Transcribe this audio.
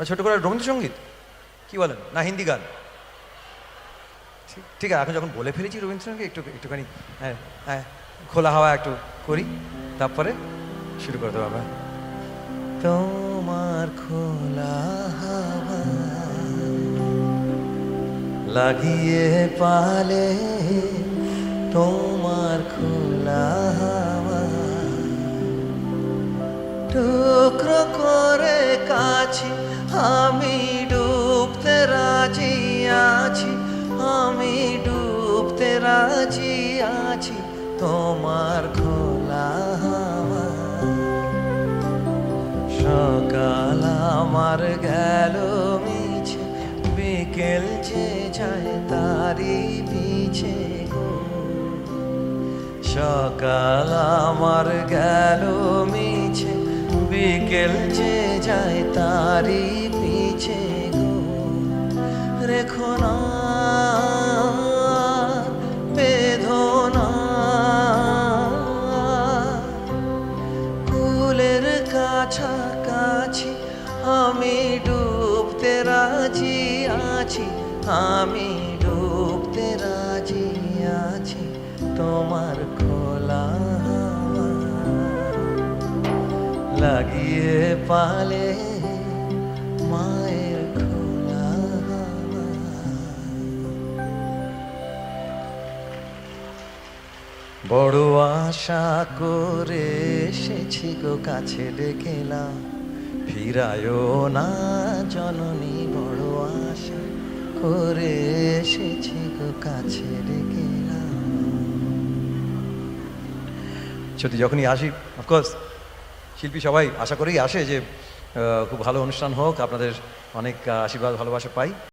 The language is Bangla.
ছোট করে রবীন্দ্রসঙ্গীত কি বলেন, না হিন্দি গান? ঠিক আছে, এখন যখন বলে ফেলেছি রবীন্দ্রসঙ্গীত একটুখানি হ্যাঁ হ্যাঁ খোলা হাওয়া একটু করি, তারপরে শুরু করতে পারবে। তোমার খোলা হাওয়া লাগিয়ে পালে, তোমার খোলা হাওয়া টুকরো করে কাছে আমি ডুবতে রাজি আছি, আমি ডুবতে রাজি আছি তোমার খোলা হাওয়া। সকাল আমার গেল মিছে, বিকেল যে যায় তারি পিছে গো। সকাল আমার গেল মিছে, বিকেল যে যায় তারি পিছে গো। রেখো না বেদনা কুলের কাছাকাছি, আমি ডুবতে রাজি আছি, আমি ডুবতে রাজি আছি তোমার খোলা হাওয়া লাগিয়ে পালে, মায়ের খোলা হাওয়া। বড় আশা করে এসেছি গো কাছে ডেকেলাম, ফিরায়ও না জননী। বড় আশা করে এসেছি গো কাছে ডেকেলাম। সত্যি যখনই আসি, অফকোর্স শিল্পী সবাই আশা করেই আসে যে খুব ভালো অনুষ্ঠান হোক, আপনাদের অনেক আশীর্বাদ ভালোবাসা পাই।